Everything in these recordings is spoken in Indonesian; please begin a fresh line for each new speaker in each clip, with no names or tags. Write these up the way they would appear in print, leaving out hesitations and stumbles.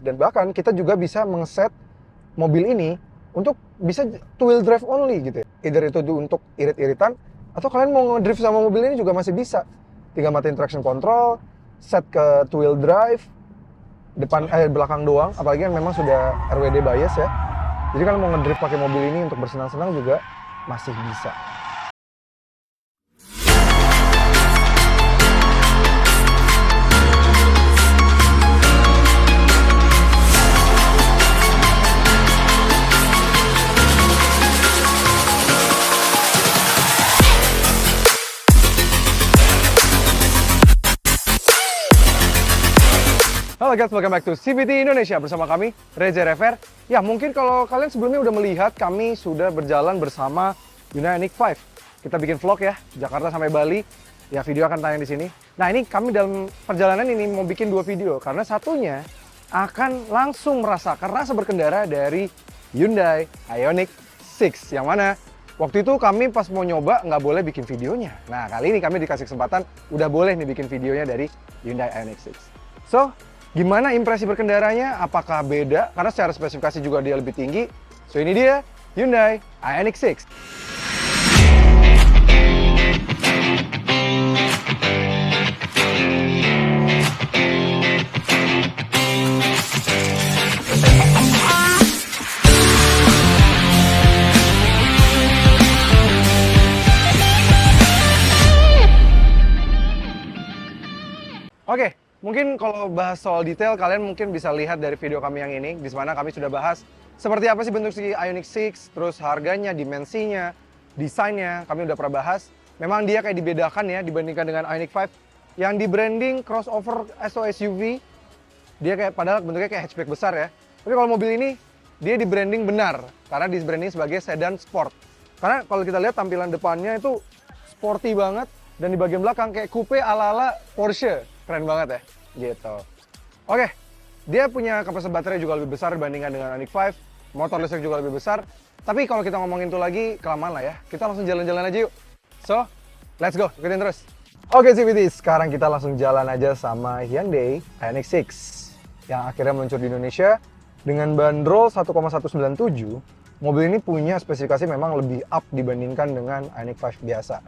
Dan bahkan kita juga bisa mengset mobil ini untuk bisa two wheel drive only gitu ya. Either itu untuk irit-iritan atau kalian mau ngedrift sama mobil ini juga masih bisa. Tinggal matiin traction control, set ke two wheel drive, belakang doang, apalagi kan memang sudah RWD bias ya. Jadi kalau mau ngedrift pakai mobil ini untuk bersenang-senang juga masih bisa. Halo guys, welcome back to CVT Indonesia bersama kami, Reza Rever. Ya, mungkin kalau kalian sebelumnya udah melihat, kami sudah berjalan bersama Hyundai Ioniq 5. Kita bikin vlog ya, Jakarta sampai Bali. Ya, video akan tayang di sini. Nah, ini kami dalam perjalanan ini mau bikin dua video, karena satunya akan langsung merasakan rasa berkendara dari Hyundai Ioniq 6. Yang mana waktu itu kami pas mau nyoba nggak boleh bikin videonya. Nah, kali ini kami dikasih kesempatan, udah boleh nih bikin videonya dari Hyundai Ioniq 6. So, gimana impresi berkendaranya? Apakah beda? Karena secara spesifikasi juga dia lebih tinggi. So ini dia Hyundai Ioniq 6. Oke. Mungkin kalau bahas soal detail, kalian mungkin bisa lihat dari video kami yang ini, di mana kami sudah bahas seperti apa sih bentuk si Ioniq 6, terus harganya, dimensinya, desainnya, kami udah pernah bahas. Memang dia kayak dibedakan ya dibandingkan dengan Ioniq 5, yang di branding crossover SUV, dia kayak padahal bentuknya kayak hatchback besar ya. Tapi kalau mobil ini, dia di branding benar, karena di branding sebagai sedan sport. Karena kalau kita lihat tampilan depannya itu sporty banget, dan di bagian belakang kayak coupe ala-ala Porsche. Keren banget ya, gitu. Oke, dia punya kapasitas baterai juga lebih besar dibandingkan dengan Ioniq 5. Motor listrik juga lebih besar. Tapi kalau kita ngomongin itu lagi, kelamaan lah ya. Kita langsung jalan-jalan aja yuk. So, let's go, ikutin terus. Oke CVT, sekarang kita langsung jalan aja sama Hyundai Ioniq 6 yang akhirnya meluncur di Indonesia dengan bandrol 1,197. Mobil ini punya spesifikasi memang lebih up dibandingkan dengan Ioniq 5 biasa.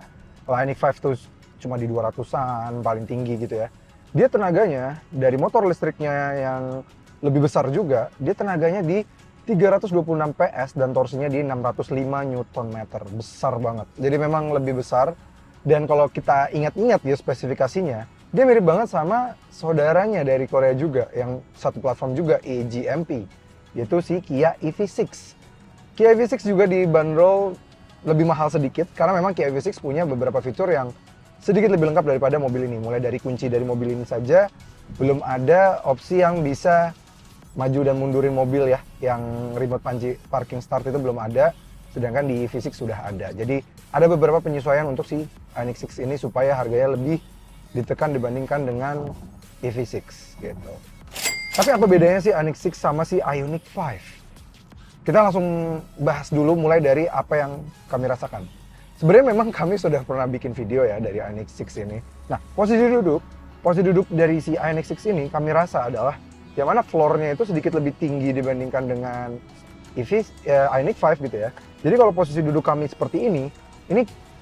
Kalau Ioniq 5 tuh cuma di 200-an paling tinggi gitu ya. Dia tenaganya dari motor listriknya yang lebih besar juga, dia tenaganya di 326 PS dan torsinya di 605 Nm. Besar banget. Jadi memang lebih besar. Dan kalau kita ingat-ingat ya spesifikasinya, dia mirip banget sama saudaranya dari Korea juga, yang satu platform juga, eGMP, yaitu si Kia EV6. Kia EV6 juga dibanderol lebih mahal sedikit, karena memang Kia EV6 punya beberapa fitur yang sedikit lebih lengkap daripada mobil ini. Mulai dari kunci dari mobil ini saja, belum ada opsi yang bisa maju dan mundurin mobil ya, yang remote panci parking start itu belum ada, sedangkan di EV6 sudah ada. Jadi ada beberapa penyesuaian untuk si Ioniq 6 ini supaya harganya lebih ditekan dibandingkan dengan EV6 gitu. Tapi apa bedanya sih Ioniq 6 sama si Ioniq 5? Kita langsung bahas dulu mulai dari apa yang kami rasakan. Sebenarnya memang kami sudah pernah bikin video ya dari Ioniq 6 ini. Nah, posisi duduk dari si Ioniq 6 ini kami rasa adalah yang mana floor-nya itu sedikit lebih tinggi dibandingkan dengan Ioniq 5 gitu ya. Jadi kalau posisi duduk kami seperti ini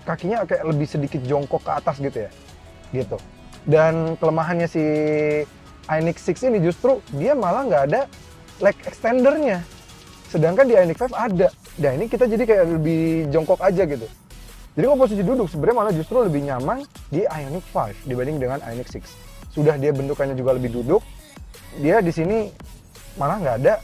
kakinya kayak lebih sedikit jongkok ke atas gitu ya. Gitu. Dan kelemahannya si Ioniq 6 ini justru dia malah nggak ada leg extendernya. Sedangkan di Ioniq 5 ada. Nah, ini kita jadi kayak lebih jongkok aja gitu. Jadi kalau posisi duduk sebenarnya malah justru lebih nyaman di Ioniq 5 dibanding dengan Ioniq 6. Sudah dia bentukannya juga lebih duduk, dia di sini malah nggak ada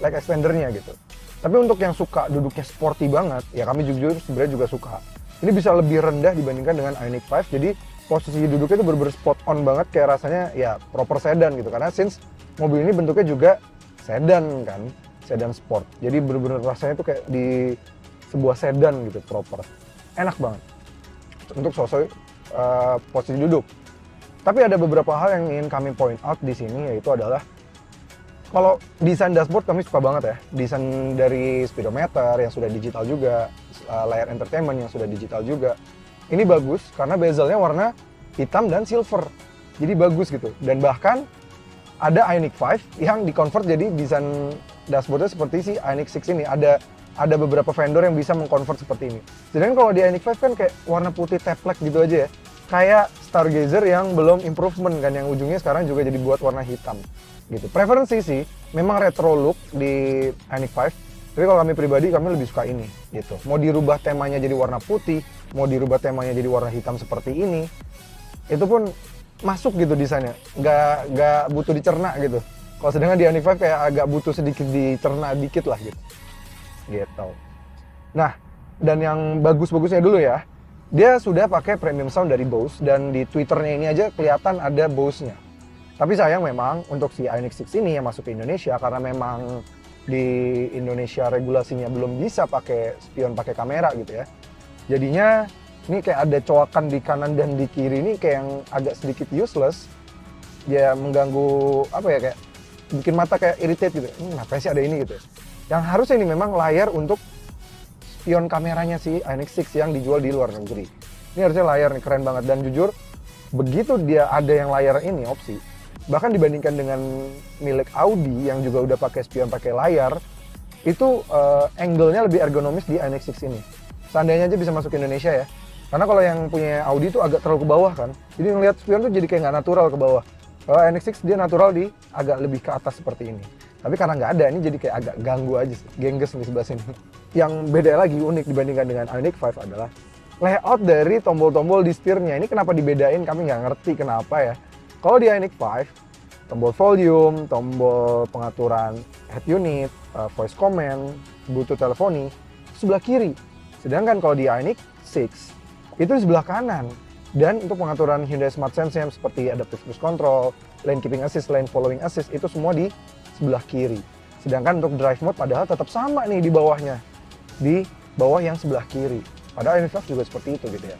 leg extendernya gitu. Tapi untuk yang suka duduknya sporty banget, ya kami jujur sebenarnya juga suka. Ini bisa lebih rendah dibandingkan dengan Ioniq 5, jadi posisi duduknya itu bener-bener spot on banget, kayak rasanya ya proper sedan gitu. Karena since mobil ini bentuknya juga sedan kan, sedan sport. Jadi bener-bener rasanya tuh kayak di sebuah sedan gitu, proper. Enak banget untuk sosok posisi duduk. Tapi ada beberapa hal yang ingin kami point out di sini, yaitu adalah kalau desain dashboard kami suka banget ya. Desain dari speedometer yang sudah digital juga, layar entertainment yang sudah digital juga. Ini bagus karena bezelnya warna hitam dan silver. Jadi bagus gitu. Dan bahkan ada Ioniq 5 yang di-convert jadi desain dashboardnya seperti si Ioniq 6 ini. Ada beberapa vendor yang bisa meng-convert seperti ini. Sedangkan kalau di Ioniq 5 kan kayak warna putih taplek gitu aja ya. Kayak Stargazer yang belum improvement kan, yang ujungnya sekarang juga jadi buat warna hitam gitu. Preferensi sih memang retro look di Ioniq 5. Tapi kalau kami pribadi, kami lebih suka ini gitu. Mau dirubah temanya jadi warna putih, mau dirubah temanya jadi warna hitam seperti ini, itu pun masuk gitu desainnya. Nggak butuh dicerna gitu. Kalau sedangkan di Ioniq 5 kayak agak butuh sedikit dicerna dikit lah gitu. Nah, dan yang bagus-bagusnya dulu ya, dia sudah pakai premium sound dari Bose, dan di Twitternya ini aja kelihatan ada Bose-nya. Tapi sayang memang untuk si Ioniq 6 ini yang masuk ke Indonesia, karena memang di Indonesia regulasinya belum bisa pakai spion pakai kamera gitu ya. Jadinya ini kayak ada coakan di kanan dan di kiri ini kayak yang agak sedikit useless. Ya mengganggu apa ya, kayak bikin mata kayak irritate gitu. Ngapain sih ada ini gitu ya. Yang harusnya ini memang layar untuk spion kameranya si Ioniq 6 yang dijual di luar negeri. Ini harusnya layar nih, keren banget. Dan jujur begitu dia ada yang layar ini opsi, bahkan dibandingkan dengan milik Audi yang juga udah pakai spion pakai layar, itu angle-nya lebih ergonomis di Ioniq 6 ini. Seandainya aja bisa masuk ke Indonesia ya. Karena kalau yang punya Audi itu agak terlalu ke bawah kan. Jadi ngelihat spion tuh jadi kayak nggak natural ke bawah. Kalau Ioniq 6 dia natural di agak lebih ke atas seperti ini. Tapi karena nggak ada, ini jadi kayak agak ganggu aja sih. Gengges nih sebelah sini. Yang beda lagi unik dibandingkan dengan Ioniq 5 adalah layout dari tombol-tombol di setirnya. Ini kenapa dibedain, kami nggak ngerti kenapa ya. Kalau di Ioniq 5, tombol volume, tombol pengaturan head unit, voice command, Bluetooth teleponi, sebelah kiri. Sedangkan kalau di Ioniq 6, itu di sebelah kanan. Dan untuk pengaturan Hyundai Smart Sense seperti adaptive cruise control, lane keeping assist, lane following assist, itu semua di sebelah kiri. Sedangkan untuk drive mode padahal tetap sama nih di bawahnya. Di bawah yang sebelah kiri. Padahal Ioniq 5 juga seperti itu gitu ya.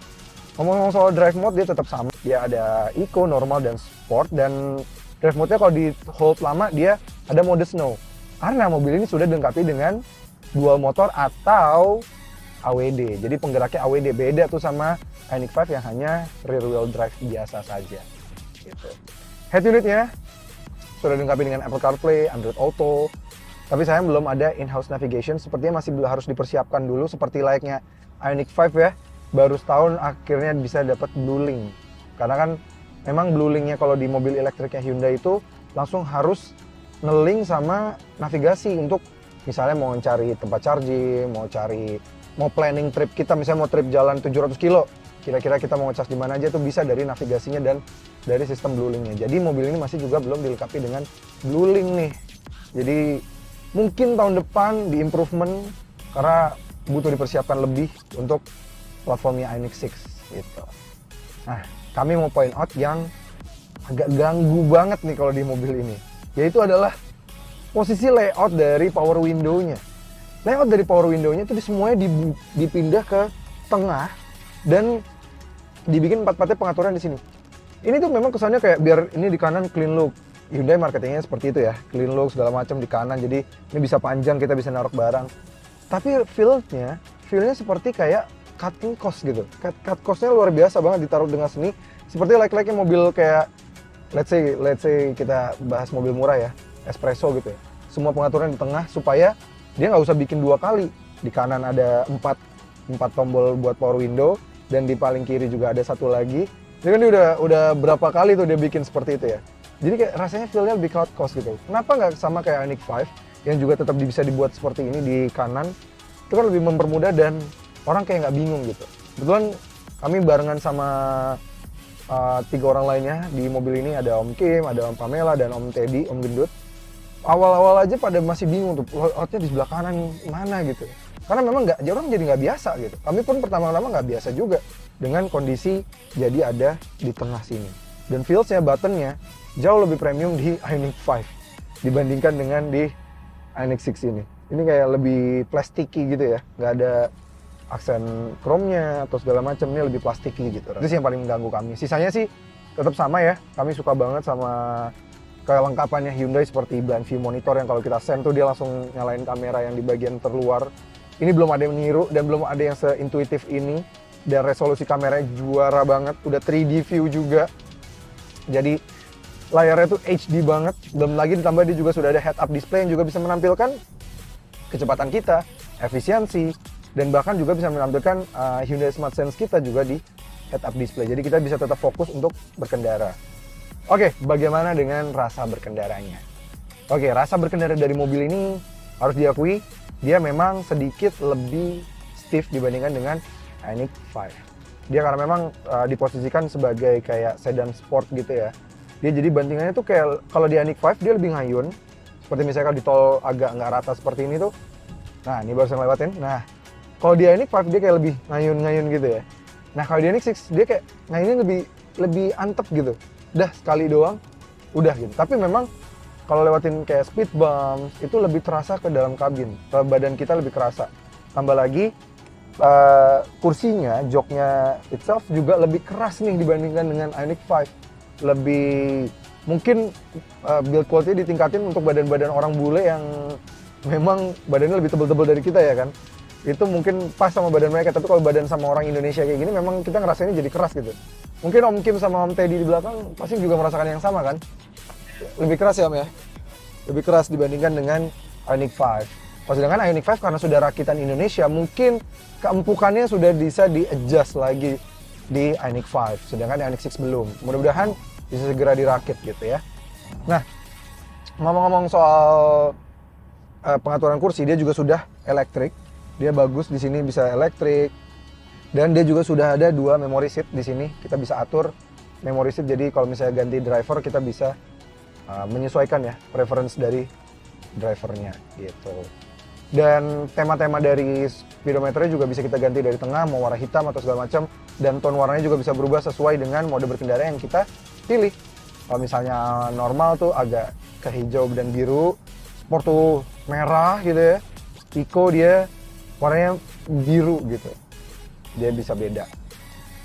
Ngomong-ngomong soal drive mode, dia tetap sama. Dia ada Eco, Normal, dan Sport. Dan drive mode-nya kalau di hold lama, dia ada mode Snow. Karena mobil ini sudah dilengkapi dengan dual motor atau AWD. Jadi penggeraknya AWD, beda tuh sama Ioniq 5 yang hanya rear wheel drive biasa saja. Gitu. Head unitnya sudah dilengkapi dengan Apple CarPlay, Android Auto. Tapi sayang belum ada in-house navigation, sepertinya masih harus dipersiapkan dulu seperti layaknya Ioniq 5 ya. Baru setahun akhirnya bisa dapat Blue Link. Karena kan memang Blue Link-nya kalau di mobil elektriknya Hyundai itu langsung harus nge-link sama navigasi untuk misalnya mau cari tempat charging, mau planning trip kita, misalnya mau trip jalan 700 kilo, kira-kira kita mau ngecas di mana aja tuh bisa dari navigasinya dan dari sistem Blue Link-nya. Jadi mobil ini masih juga belum dilengkapi dengan Blue Link nih. Jadi mungkin tahun depan di improvement karena butuh dipersiapkan lebih untuk platformnya Ioniq 6 gitu. Nah, kami mau point out yang agak ganggu banget nih kalau di mobil ini, yaitu adalah posisi layout dari power window-nya. Layout dari power window-nya itu semuanya dipindah ke tengah dan dibikin empat-empatnya pengaturan di sini. Ini tuh memang kesannya kayak biar ini di kanan clean look. Hyundai marketingnya seperti itu ya, clean look segala macam di kanan, jadi ini bisa panjang, kita bisa naruh barang. Tapi feel-nya seperti kayak cutting cost gitu. Cut cost-nya luar biasa banget ditaruh dengan seni. Seperti like-like mobil kayak let's say kita bahas mobil murah ya, Espresso gitu ya. Semua pengaturan di tengah supaya dia nggak usah bikin dua kali. Di kanan ada 4 tombol buat power window dan di paling kiri juga ada satu lagi. Jadi kan dia udah berapa kali tuh dia bikin seperti itu ya. Jadi kayak rasanya feel-nya lebih cut cost gitu. Kenapa nggak sama kayak Ioniq 5 yang juga tetap bisa dibuat seperti ini di kanan? Itu kan lebih mempermudah dan orang kayak nggak bingung gitu. Kebetulan kami barengan sama 3 orang lainnya di mobil ini, ada Om Kim, ada Om Pamela, dan Om Teddy, Om Gendut. Awal-awal aja pada masih bingung tuh, layoutnya di sebelah kanan mana gitu. Karena memang orang jadi nggak biasa gitu. Kami pun pertama-tama nggak biasa juga dengan kondisi jadi ada di tengah sini. Dan feels-nya, button-nya jauh lebih premium di Ioniq 5 dibandingkan dengan di Ioniq 6 ini. Ini kayak lebih plastiki gitu ya, nggak ada aksen chrome-nya atau segala macam, ini lebih plastiki gitu. Itu sih yang paling mengganggu kami. Sisanya sih tetap sama ya, kami suka banget sama kelengkapannya Hyundai seperti blind view monitor yang kalau kita send tuh dia langsung nyalain kamera yang di bagian terluar. Ini belum ada yang niru dan belum ada yang seintuitif ini. Dan resolusi kameranya juara banget, udah 3D view juga. Jadi layarnya tuh HD banget, belum lagi ditambah dia juga sudah ada head-up display yang juga bisa menampilkan kecepatan kita, efisiensi, dan bahkan juga bisa menampilkan Hyundai Smart Sense kita juga di head-up display. Jadi kita bisa tetap fokus untuk berkendara. Oke, bagaimana dengan rasa berkendaranya? Oke, rasa berkendara dari mobil ini harus diakui, dia memang sedikit lebih stiff dibandingkan dengan Ioniq 5. Dia karena memang diposisikan sebagai kayak sedan sport gitu ya. Dia jadi bantingannya tuh kayak kalau di Ioniq 5 dia lebih ngayun. Seperti misalnya kalau di tol agak nggak rata seperti ini tuh. Nah, ini baru saya lewatin. Nah, kalau di Ioniq 5 dia kayak lebih ngayun-ngayun gitu ya. Nah, kalau di Ioniq 6 dia kayak ngayunnya lebih antep gitu. Udah sekali doang, udah gitu. Tapi memang kalau lewatin kayak speed bumps itu lebih terasa ke dalam kabin. Ke badan kita lebih kerasa. Tambah lagi kursinya, joknya itself juga lebih keras nih dibandingkan dengan Ioniq 5. Lebih mungkin build quality ditingkatin untuk badan-badan orang bule yang memang badannya lebih tebal-tebal dari kita ya kan. Itu mungkin pas sama badan mereka, tapi kalau badan sama orang Indonesia kayak gini memang kita ngerasainnya jadi keras gitu. Mungkin Om Kim sama Om Teddy di belakang pasti juga merasakan yang sama kan. Lebih keras ya Om ya? Lebih keras dibandingkan dengan Ioniq 5. Sedangkan Ioniq 5 karena sudah rakitan Indonesia, mungkin keempukannya sudah bisa di-adjust lagi di Ioniq 5. Sedangkan Ioniq 6 belum. Mudah-mudahan bisa segera dirakit gitu ya. Nah, ngomong-ngomong soal pengaturan kursi, dia juga sudah elektrik. Dia bagus di sini bisa elektrik. Dan dia juga sudah ada 2 memory seat di sini. Kita bisa atur memory seat, jadi kalau misalnya ganti driver kita bisa menyesuaikan ya preference dari drivernya gitu. Dan tema-tema dari speedometernya juga bisa kita ganti dari tengah, mau warna hitam atau segala macam, dan tone warnanya juga bisa berubah sesuai dengan mode berkendara yang kita pilih. Kalau misalnya normal tuh agak ke hijau dan biru, sport tuh merah gitu ya, eco dia warnanya biru gitu, dia bisa beda.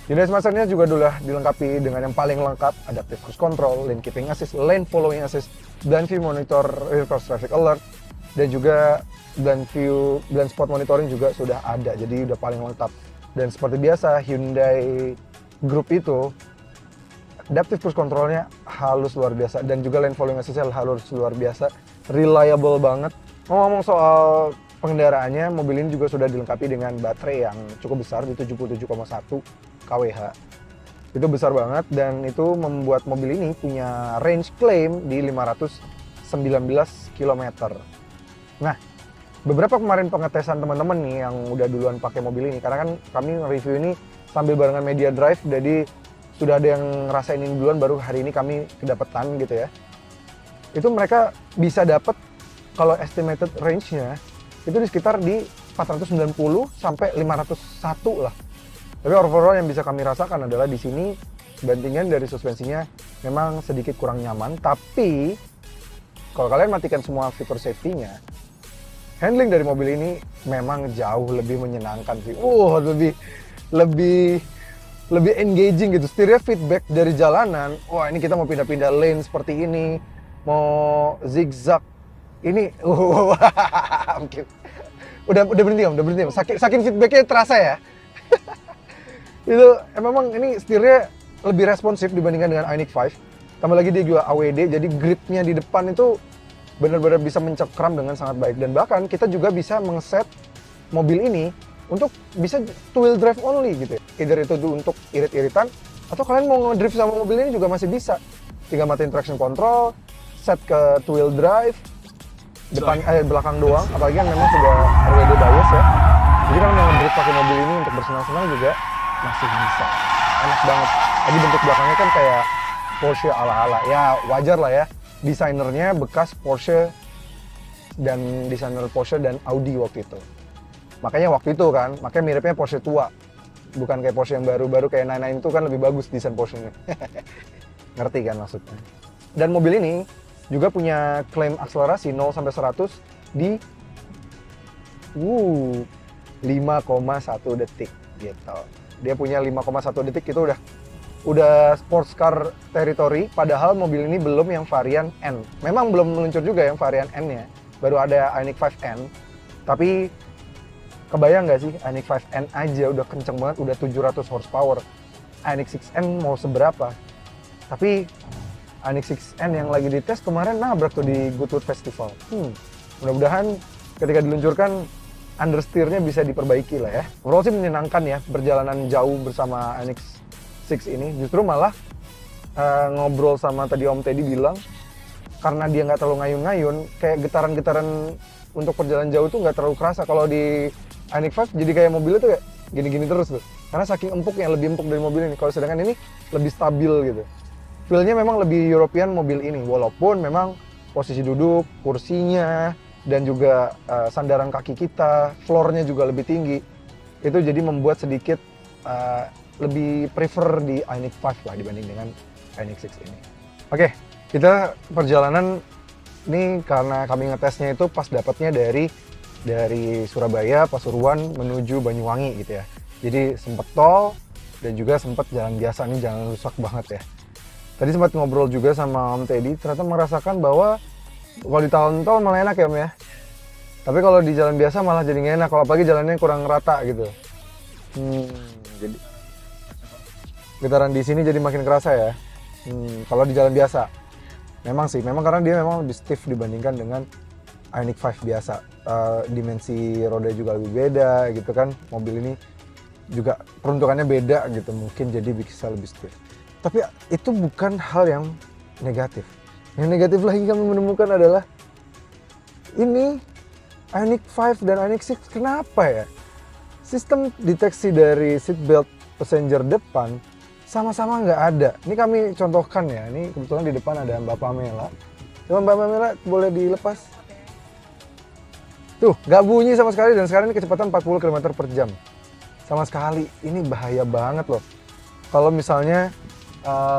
Hyundai Smart Sense-nya juga sudah dilengkapi dengan yang paling lengkap, adaptive cruise control, lane keeping assist, lane following assist, blind view monitor, rear cross traffic alert, dan juga blind spot monitoring juga sudah ada, jadi udah paling lengkap. Dan seperti biasa Hyundai Group itu adaptive cruise control-nya halus luar biasa, dan juga lane following assist-nya halus luar biasa, reliable banget. Ngomong soal pengendaraannya, mobil ini juga sudah dilengkapi dengan baterai yang cukup besar di 77,1 kWh. Itu besar banget, dan itu membuat mobil ini punya range claim di 519 km. Nah, beberapa kemarin pengetesan teman-teman nih yang udah duluan pakai mobil ini, karena kan kami review ini sambil barengan media drive, jadi sudah ada yang ngerasain ini duluan, baru hari ini kami kedapetan gitu ya. Itu mereka bisa dapat kalau estimated range-nya itu di sekitar di 490 sampai 501 lah. Tapi overall yang bisa kami rasakan adalah di sini bantingan dari suspensinya memang sedikit kurang nyaman, tapi kalau kalian matikan semua fitur safety-nya, handling dari mobil ini memang jauh lebih menyenangkan sih. Lebih engaging gitu. Setirnya feedback dari jalanan. Wah, ini kita mau pindah-pindah lane seperti ini, mau zigzag. Ini udah berhenti Om, udah berhenti Om. Saking feedbacknya terasa ya. Itu memang ini setirnya lebih responsif dibandingkan dengan Ioniq 5. Tambah lagi dia juga AWD, jadi gripnya di depan itu benar-benar bisa mencengkram dengan sangat baik. Dan bahkan kita juga bisa mengset mobil ini untuk bisa two wheel drive only gitu ya. Either itu untuk irit-iritan, atau kalian mau ngedrift sama mobil ini juga masih bisa. Tinggal matiin traction control, set ke two wheel drive, belakang doang, apalagi yang memang sudah RWD bias ya. Jadi kalau mau ngedrift pakai mobil ini untuk bersenang-senang juga masih bisa. Enak banget. Jadi bentuk belakangnya kan kayak Porsche ala-ala. Ya wajar lah ya. Desainernya bekas Porsche dan desainer Porsche dan Audi waktu itu. Makanya waktu itu kan, makanya miripnya Porsche tua. Bukan kayak Porsche yang baru-baru kayak 99 itu kan lebih bagus desain Porsche-nya. Ngerti kan maksudnya. Dan mobil ini juga punya klaim akselerasi 0 sampai 100 di 5,1 detik gitu. Dia punya 5,1 detik, itu udah sports car territory, padahal mobil ini belum yang varian N. Memang belum meluncur juga yang varian N-nya. Baru ada Ioniq 5N. Tapi kebayang nggak sih, Ioniq 5N aja udah kenceng banget, udah 700 horsepower. Ioniq 6N mau seberapa? Tapi Ioniq 6N yang lagi dites kemarin nabrak tuh di Goodwood Festival. Mudah-mudahan ketika diluncurkan understeer-nya bisa diperbaiki lah ya. Overall sih menyenangkan ya perjalanan jauh bersama Ioniq 6 ini. Justru malah ngobrol sama tadi Om Teddy bilang karena dia nggak terlalu ngayun-ngayun, kayak getaran-getaran untuk perjalanan jauh tuh nggak terlalu kerasa. Kalau di Ioniq 5 jadi kayak mobilnya tuh kayak gini-gini terus tuh. Karena saking empuknya, lebih empuk dari mobil ini. Kalau sedangkan ini lebih stabil gitu. Feel-nya memang lebih European mobil ini, walaupun memang posisi duduk, kursinya, dan juga sandaran kaki kita, floor-nya juga lebih tinggi. Itu jadi membuat sedikit lebih prefer di Ioniq 5 lah dibanding dengan Ioniq 6 ini. Oke, kita perjalanan ini karena kami ngetesnya itu pas dapatnya dari Surabaya, Pasuruan menuju Banyuwangi gitu ya. Jadi sempet tol dan juga sempet jalan biasa, nih jalan rusak banget ya. Tadi sempat ngobrol juga sama Om Teddy, ternyata merasakan bahwa kalau di tol malah enak ya Om ya. Tapi kalau di jalan biasa malah jadi nggak enak, kalau apalagi jalannya kurang rata gitu. Jadi getaran di sini jadi makin kerasa ya. Kalau di jalan biasa, memang sih, memang karena dia memang lebih stiff dibandingkan dengan Ioniq 5 biasa. Dimensi roda juga lebih beda gitu kan. Mobil ini juga peruntukannya beda gitu, mungkin jadi bisa lebih stiff. Tapi itu bukan hal yang negatif. Yang negatif lagi kami menemukan adalah ini Ioniq 5 dan Ioniq 6 kenapa ya? Sistem deteksi dari seatbelt passenger depan sama-sama nggak ada. Ini kami contohkan ya, ini kebetulan di depan ada Mbak Pamela. Coba Mbak Pamela boleh dilepas. Tuh, nggak bunyi sama sekali dan sekarang ini kecepatan 40 km per jam. Sama sekali, ini bahaya banget loh. Kalau misalnya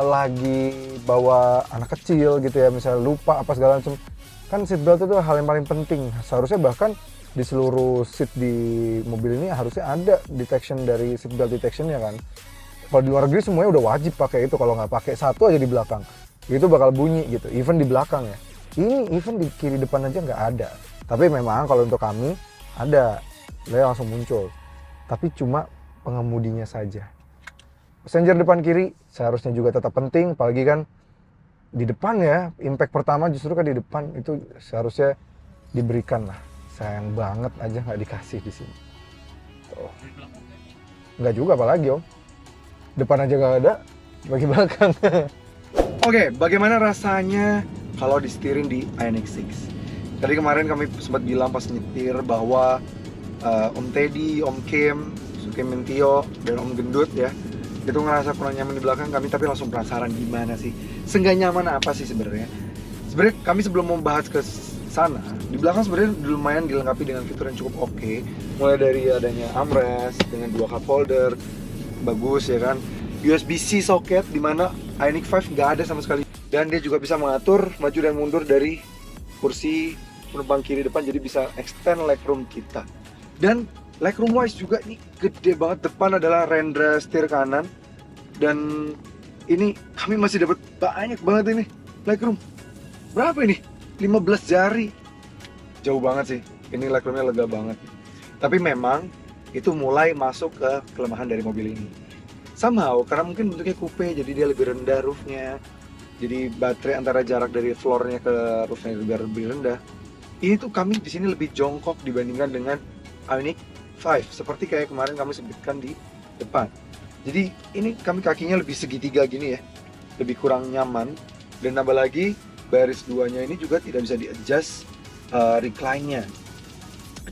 lagi bawa anak kecil gitu ya, misalnya lupa apa segala macam, kan seatbelt itu hal yang paling penting. Seharusnya bahkan di seluruh seat di mobil ini harusnya ada detection dari seatbelt detection ya kan. Kalau di luar negeri semuanya udah wajib pakai itu, kalau nggak pakai satu aja di belakang itu bakal bunyi gitu, even di belakang ya. Ini even di kiri depan aja nggak ada. Tapi memang kalau untuk kami ada, dia langsung muncul. Tapi cuma pengemudinya saja. Passenger depan kiri seharusnya juga tetap penting, apalagi kan di depan ya, impact pertama justru kan di depan, itu seharusnya diberikan lah. Sayang banget aja nggak dikasih di sini. Tuh. Nggak juga apalagi Om. Depan aja nggak ada, bagi belakang. Oke, bagaimana rasanya kalau disetirin di Ioniq 6? Tadi kemarin kami sempat bilang pas nyetir bahwa Om Teddy, Om Kim, Sukim Mentio, dan Om Gendut ya, itu ngerasa kurang nyaman di belakang kami, tapi langsung penasaran gimana sih, seenggak nyaman apa sih sebenarnya. Sebenarnya kami sebelum membahas ke sana, di belakang sebenarnya lumayan dilengkapi dengan fitur yang cukup oke. Mulai dari adanya armrest dengan 2 cup holder, bagus ya kan. USB-C socket dimana Ioniq 5 nggak ada sama sekali. Dan dia juga bisa mengatur maju dan mundur dari kursi penumpang kiri depan, jadi bisa extend legroom kita. Dan legroom wise juga ini gede banget. Depan adalah Rendra setir kanan, dan ini kami masih dapat banyak banget ini legroom. Berapa ini? 15 jari. Jauh banget sih. Ini legroomnya lega banget. Tapi memang itu mulai masuk ke kelemahan dari mobil ini. Somehow karena mungkin bentuknya coupe, jadi dia lebih rendah roofnya. Jadi baterai antara jarak dari floornya ke roofnya juga lebih rendah. Ini tuh kami di sini lebih jongkok dibandingkan dengan Ioniq 5, seperti kayak kemarin kami sebutkan di depan. Jadi ini kami kakinya lebih segitiga gini ya, lebih kurang nyaman. Dan tambah lagi baris duanya ini juga tidak bisa di-adjust recline-nya.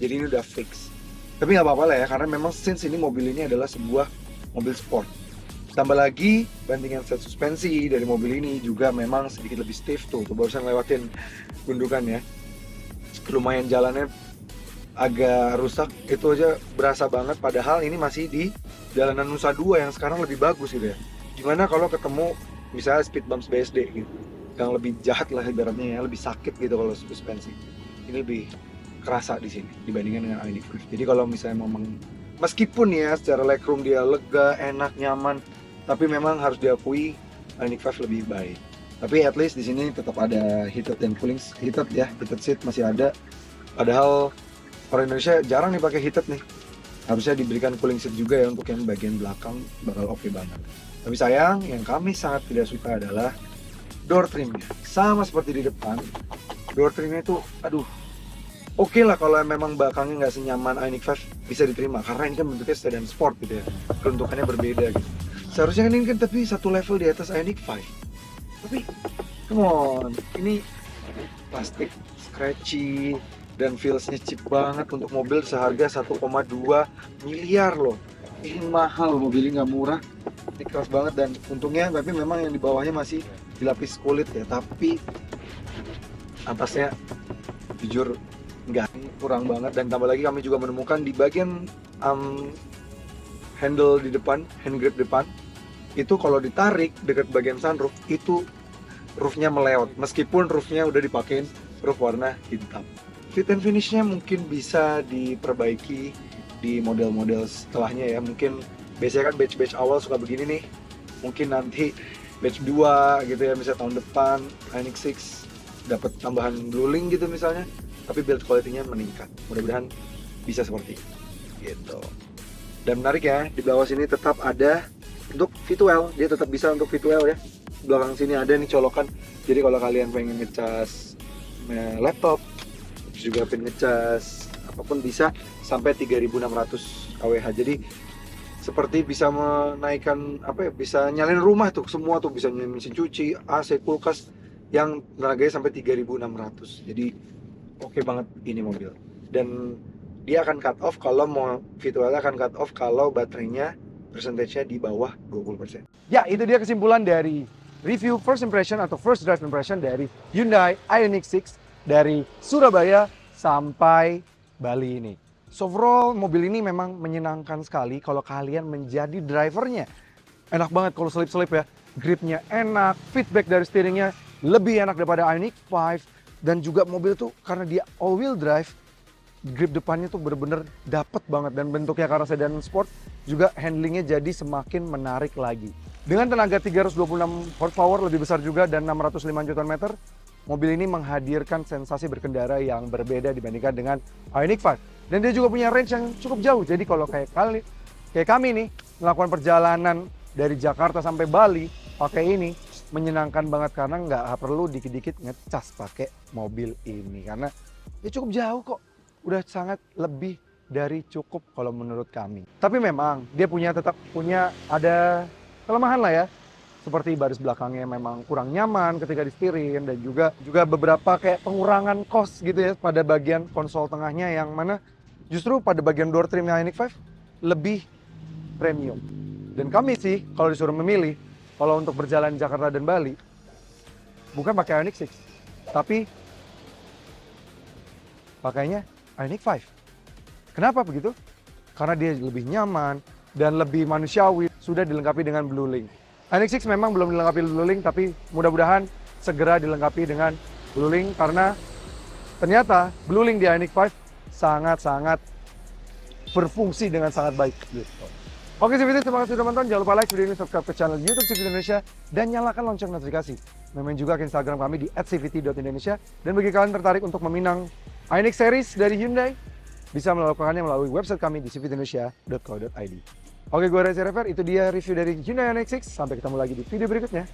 Jadi ini udah fix. Tapi nggak apa-apa lah ya, karena memang since ini mobil ini adalah sebuah mobil sport. Tambah lagi bandingan set suspensi dari mobil ini juga memang sedikit lebih stiff tuh. Barusan lewatin gundukan ya. Lumayan jalannya agak rusak, itu aja berasa banget, padahal ini masih di jalanan Nusa Dua yang sekarang lebih bagus gitu ya. Gimana kalau ketemu misalnya speed bumps BSD gitu, yang lebih jahat lah ibaratnya ya, lebih sakit gitu kalau suspensi. Ini lebih kerasa di sini dibandingkan dengan Ioniq 5. Jadi kalau misalnya memang meskipun ya secara legroom dia lega, enak, nyaman, tapi memang harus diakui Ioniq 5 lebih baik. Tapi at least di sini tetap ada heated dan cooling, heated ya, heated seat masih ada. Padahal orang Indonesia jarang nih pakai heated nih. Harusnya diberikan cooling seat juga ya untuk yang bagian belakang, bakal oke banget. Tapi sayang, yang kami sangat tidak suka adalah door trimnya sama seperti di depan. Door trimnya itu, aduh, oke lah kalau memang belakangnya nggak senyaman Ioniq 5 bisa diterima karena ini kan bentuknya sedan sport gitu ya, peruntukannya berbeda gitu. Seharusnya kan ini kan tapi satu level di atas Ioniq 5. Tapi come on, ini plastik scratchy dan feelsnya cheap banget untuk mobil seharga 1,2 miliar loh. Ini mahal loh, mobil ini nggak murah. Ini keras banget dan untungnya tapi memang yang di bawahnya masih dilapis kulit ya, tapi atasnya jujur nggak, kurang banget. Dan tambah lagi kami juga menemukan di bagian handle di depan, hand grip depan itu kalau ditarik dekat bagian sunroof itu roofnya meleot, meskipun roofnya udah dipakein roof warna hitam. Fit and finishnya mungkin bisa diperbaiki di model-model setelahnya ya. Mungkin biasanya kan batch-batch awal suka begini nih, mungkin nanti batch 2 gitu ya, misalnya tahun depan Ioniq 6 dapat tambahan blueling gitu misalnya, tapi build quality-nya meningkat. Mudah-mudahan bisa seperti gitu. Dan menarik ya, di bawah sini tetap ada untuk V12, dia tetap bisa untuk V12 ya. Belakang sini ada nih colokan, jadi kalau kalian pengen ngecas laptop, terus juga pengen ngecas apapun bisa sampai 3600 kWh. Jadi seperti bisa menaikkan apa ya, bisa nyalain rumah tuh, semua tuh bisa nyalain mesin cuci, AC, kulkas yang tenaganya sampai 3600. Jadi oke banget ini mobil. Dan dia akan cut off kalau mau V12 akan cut off kalau baterainya persentasenya di bawah 20%. Ya, itu dia kesimpulan dari review first impression atau first drive impression dari Hyundai Ioniq 6 dari Surabaya sampai Bali ini. So overall, mobil ini memang menyenangkan sekali kalau kalian menjadi drivernya. Enak banget kalau selip-selip ya. Gripnya enak, feedback dari steeringnya lebih enak daripada Ioniq 5. Dan juga mobil tuh karena dia all wheel drive, grip depannya tuh bener-bener dapet banget. Dan bentuknya karena sedan sport, juga handlingnya jadi semakin menarik lagi. Dengan tenaga 326 horsepower lebih besar juga dan 605 Nm, mobil ini menghadirkan sensasi berkendara yang berbeda dibandingkan dengan Ioniq 5. Dan dia juga punya range yang cukup jauh. Jadi kalau kayak kami nih melakukan perjalanan dari Jakarta sampai Bali pakai ini menyenangkan banget karena nggak perlu dikit-dikit ngecas pakai mobil ini karena dia cukup jauh kok. Udah sangat lebih dari cukup kalau menurut kami. Tapi memang dia tetap punya ada kelemahan lah ya. Seperti baris belakangnya memang kurang nyaman ketika disetir dan juga beberapa kayak pengurangan cost gitu ya pada bagian konsol tengahnya yang mana justru pada bagian door trimnya Ioniq 5 lebih premium. Dan kami sih kalau disuruh memilih kalau untuk berjalan Jakarta dan Bali bukan pakai Ioniq 6 tapi pakainya Ioniq 5. Kenapa begitu? Karena dia lebih nyaman dan lebih manusiawi, sudah dilengkapi dengan BlueLink. Ioniq 6 memang belum dilengkapi BlueLink, tapi mudah-mudahan segera dilengkapi dengan BlueLink karena ternyata BlueLink di Ioniq 5 sangat-sangat berfungsi dengan sangat baik. Gitu. Oke CVT, terima kasih sudah menonton. Jangan lupa like video ini, subscribe ke channel YouTube CVT Indonesia, dan nyalakan lonceng notifikasi. Main juga ke Instagram kami di @cvt.indonesia. Dan bagi kalian tertarik untuk meminang Ioniq series dari Hyundai, bisa melakukannya melalui website kami di cvtindonesia.co.id. Oke, gue Reza Rever, itu dia review dari Hyundai Ioniq 6. Sampai ketemu lagi di video berikutnya.